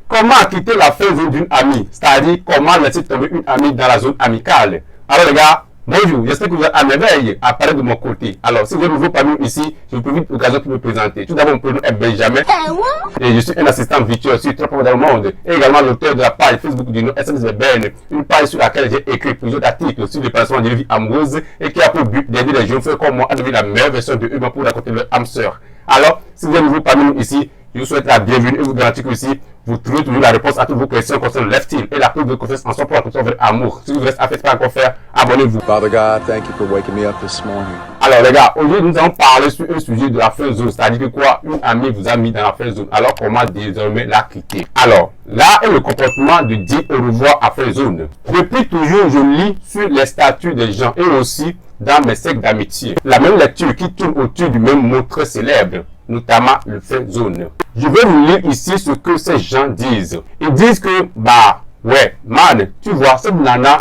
Comment quitter la friend zone d'une amie? C'est-à-dire comment laisser tomber une amie dans la zone amicale. Alors les gars, bonjour, j'espère que vous êtes à merveille à parler de mon côté. Alors si vous êtes nouveau parmi nous ici, je vous profite de l'occasion pour me présenter. Tout d'abord, mon prénom est Benjamin et je suis un assistant virtuel sur très dans le monde et également l'auteur de la page Facebook du nom SMSBN, une page sur laquelle j'ai écrit plusieurs articles sur le placement de vie amoureuse et qui a pour but d'aider les jeunes frères comme moi à devenir la meilleure version de eux-mêmes pour raconter leur âme sœur. Alors, si vous êtes nouveau parmi nous ici, je vous souhaite la bienvenue et vous garantis que ici, vous trouvez toujours la réponse à toutes vos questions concernant l'estime et la prise de confiance en soi pour raconter votre amour. Si vous restez à faire pas encore faire, abonnez-vous. Father God, thank you for waking me up this morning. Alors les gars, aujourd'hui nous allons parler sur un sujet de la friend zone, c'est-à-dire que quoi, une amie vous a mis dans la friend zone, alors comment désormais la quitter. Alors, là est le comportement de dire au revoir à friend zone. Depuis toujours, je lis sur les statuts des gens et aussi dans mes cercles d'amitié. La même lecture qui tourne autour du même mot très célèbre, notamment le friend zone. Je vais vous lire ici ce que ces gens disent. Ils disent que, ouais, man, tu vois, cette nana,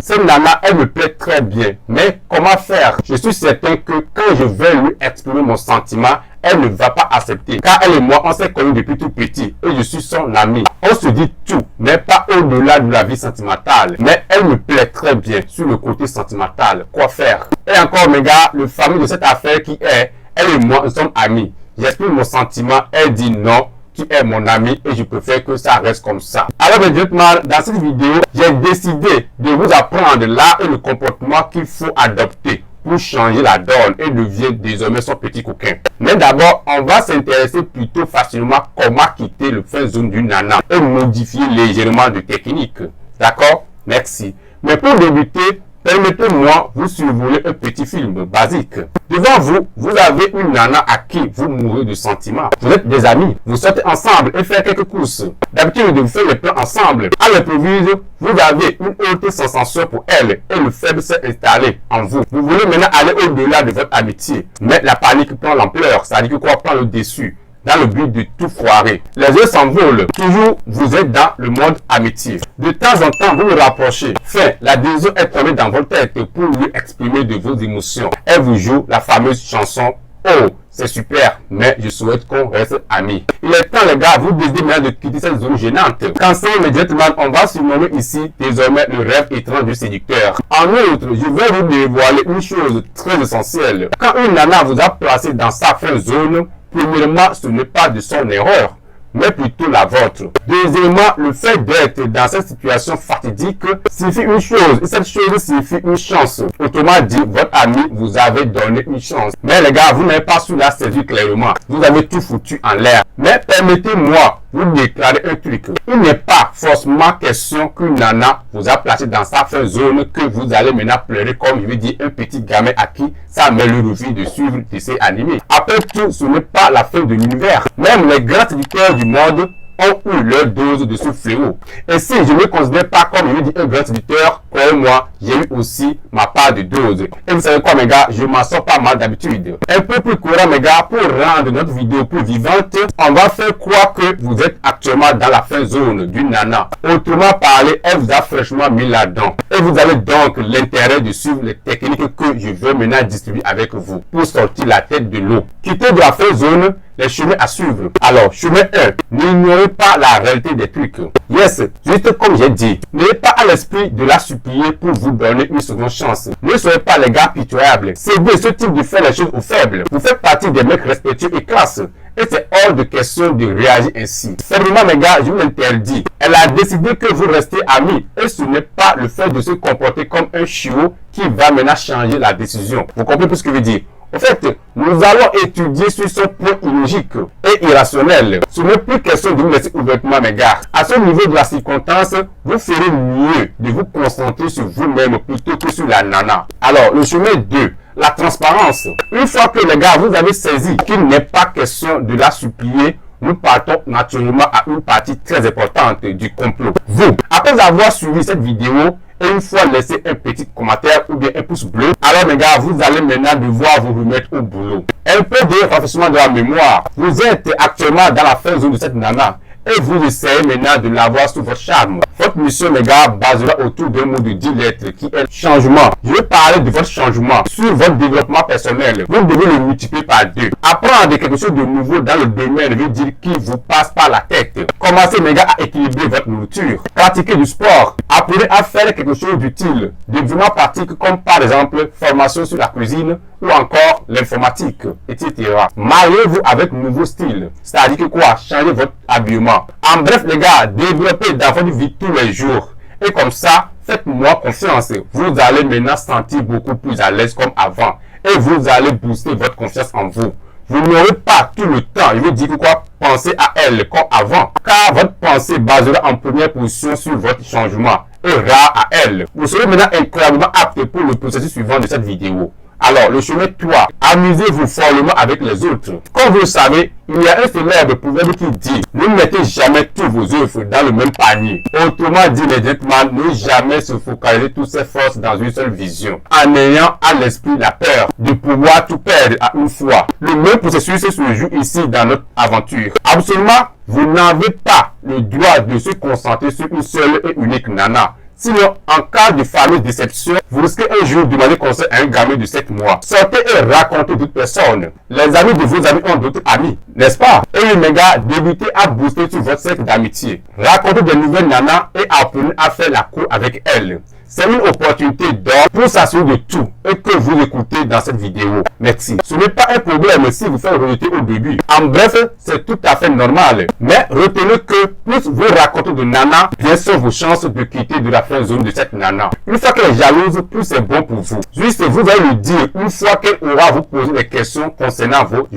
elle me plaît très bien. Mais comment faire? Je suis certain que quand je vais lui exprimer mon sentiment, elle ne va pas accepter. Car elle et moi, on s'est connus depuis tout petit et je suis son ami. On se dit tout, mais pas au-delà de la vie sentimentale. Mais elle me plaît très bien sur le côté sentimental. Quoi faire? Et encore, mes gars, le fameux de cette affaire qui est, elle et moi, nous sommes amis. J'exprime mon sentiment, elle dit non. Tu es mon ami et je préfère que ça reste comme ça. Alors, mes gentlemen, dans cette vidéo, j'ai décidé de vous apprendre l'art et le comportement qu'il faut adopter pour changer la donne et devenir désormais son petit coquin. Mais d'abord, on va s'intéresser plutôt facilement comment quitter le friend zone d'une nana et modifier légèrement de technique. D'accord? Merci. Mais pour débuter, permettez-moi vous survoler un petit film basique. Devant vous, vous avez une nana à qui vous mourrez de sentiments. Vous êtes des amis, vous sortez ensemble et faites quelques courses. D'habitude, vous faites les plans ensemble. À l'improvise, vous avez une haute sensation pour elle et le faible s'est installé en vous. Vous voulez maintenant aller au-delà de votre amitié. Mais la panique prend l'ampleur, ça dit que quoi prend le dessus. Dans le but de tout foirer. Les yeux s'envolent. Toujours, vous êtes dans le monde amitié. De temps en temps, vous vous rapprochez. La décision est tombée dans votre tête pour lui exprimer de vos émotions. Elle vous joue la fameuse chanson « Oh, c'est super, mais je souhaite qu'on reste amis. » Il est temps, les gars, vous décidez maintenant de quitter cette zone gênante. Qu'ensemble, mes gentlemen, on va surnommer ici désormais le rêve étrange du séducteur. En outre, je vais vous dévoiler une chose très essentielle. Quand une nana vous a placé dans sa friend zone, premièrement, ce n'est pas de son erreur, mais plutôt la vôtre. Deuxièmement, le fait d'être dans cette situation fatidique signifie une chose, et cette chose signifie une chance. Autrement dit, votre ami vous avait donné une chance. Mais les gars, vous n'avez pas su la saisir clairement. Vous avez tout foutu en l'air. Mais permettez-moi vous déclarer un truc. Il n'est pas forcément question qu'une nana vous a placé dans sa friend zone que vous allez maintenant pleurer comme je veux dire un petit gamin à qui ça met le refus de suivre de ces animés. Après tout, ce n'est pas la fin de l'univers. Même les grands éditeurs du monde ont eu leur dose de ce fléau. Et si je ne me considère pas comme je veux dire un grand éditeur, croyez-moi, j'ai eu aussi ma part de dose. Et vous savez quoi, mes gars, je m'en sors pas mal d'habitude. Un peu plus courant, mes gars, pour rendre notre vidéo plus vivante, on va faire croire que vous êtes actuellement dans la friend zone d'une nana. Autrement parlé, elle vous a fraîchement mis là-dedans. Et vous avez donc l'intérêt de suivre les techniques que je veux maintenant distribuer avec vous pour sortir la tête de l'eau. Quitter de la friend zone, les chemins à suivre. Alors, chemin 1, n'ignorez pas la réalité des trucs. Yes, juste comme j'ai dit, n'ayez pas à l'esprit de la supplier pour vous donner une seconde chance. Ne soyez pas les gars pitoyables. Cédez ce type de faire les choses aux faibles. Vous faites partie des mecs respectueux et classes. Et c'est hors de question de réagir ainsi. Simplement, mes gars, je vous l'interdis. Elle a décidé que vous restez amis. Et ce n'est pas le fait de se comporter comme un chiot qui va maintenant changer la décision. Vous comprenez ce que je veux dire? En fait, nous allons étudier sur ce point illogique et irrationnel. Ce n'est plus question de vous laisser ouvertement, mes gars. À ce niveau de la circonstance, vous ferez mieux de vous concentrer sur vous-même plutôt que sur la nana. Alors, le chemin 2. La transparence. Une fois que les gars, vous avez saisi qu'il n'est pas question de la supplier, nous partons naturellement à une partie très importante du complot. Vous, après avoir suivi cette vidéo, et une fois laissé un petit commentaire ou bien un pouce bleu, alors mes gars, vous allez maintenant devoir vous remettre au boulot. Un peu de renforcement de la mémoire. Vous êtes actuellement dans la friend zone de cette nana. et vous essayez maintenant de l'avoir sous votre charme. Votre mission, mes gars, basera autour d'un mot de 10 lettres qui est changement. Je vais parler de votre changement sur votre développement personnel. Vous devez le multiplier par 2. Apprendre quelque chose de nouveau dans le domaine veut dire qui vous passe par la tête. Commencez, mes gars, à équilibrer votre nourriture. Pratiquez du sport. Apprenez à faire quelque chose d'utile. Développement pratique comme par exemple formation sur la cuisine ou encore l'informatique, etc. Mariez-vous avec nouveau style. C'est-à-dire que quoi? Changez votre habillement. En bref, les gars, développez dans votre vie tous les jours. Et comme ça, faites-moi confiance. Vous allez maintenant sentir beaucoup plus à l'aise comme avant. Et vous allez booster votre confiance en vous. Vous n'aurez pas tout le temps, je veux dire que quoi, penser à elle comme avant. Car votre pensée basera en première position sur votre changement et rare à elle. Vous serez maintenant incroyablement apte pour le processus suivant de cette vidéo. Alors, le chemin 3, amusez-vous follement avec les autres. Comme vous le savez, il y a un célèbre proverbe qui dit « Ne mettez jamais tous vos œufs dans le même panier ». Autrement dit, les gentlemen, ne jamais se focaliser toutes ses forces dans une seule vision, en ayant à l'esprit la peur de pouvoir tout perdre à une fois. Le même processus se joue ici dans notre aventure. Absolument, vous n'avez pas le droit de se concentrer sur une seule et unique nana. Sinon, en cas de fameuse déception, vous risquez un jour de demander conseil à un gamin de 7 mois. Sortez et racontez d'autres personnes. Les amis de vos amis ont d'autres amis, n'est-ce pas? Et les gars, débutez à booster sur votre cercle d'amitié. Racontez de nouvelles nanas et apprenez à faire la cour avec elles. C'est une opportunité d'or pour s'assurer de tout et que vous écoutez dans cette vidéo. Merci. Ce n'est pas un problème si vous faites rejeter au début. En bref, c'est tout à fait normal. Mais retenez que plus vous racontez de nana, bien sont vos chances de quitter de la fin zone de cette nana. Une fois qu'elle est jalouse, plus c'est bon pour vous. Juste, vous allez lui dire une fois qu'elle aura à vous poser des questions concernant votre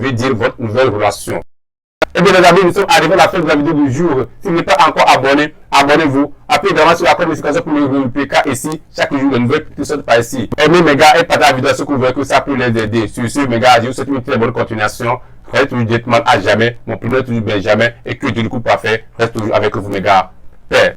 nouvelle relation. Et bien les amis, nous sommes arrivés à la fin de la vidéo du jour. Si vous n'êtes pas encore abonné, abonnez-vous. Appuyez également sur la cloche de notification pour le PK ici. Chaque jour, de nouvelles qui sortent par ici. Aimez mes gars et partagez la vidéo à ceux que vous voyez que ça peut les aider. Sur ce, mes gars, je vous souhaite une très bonne continuation. Restez toujours gentleman à jamais. Mon plus toujours bien jamais. Et que Dieu le coup parfait reste toujours avec vous, mes gars. Paix.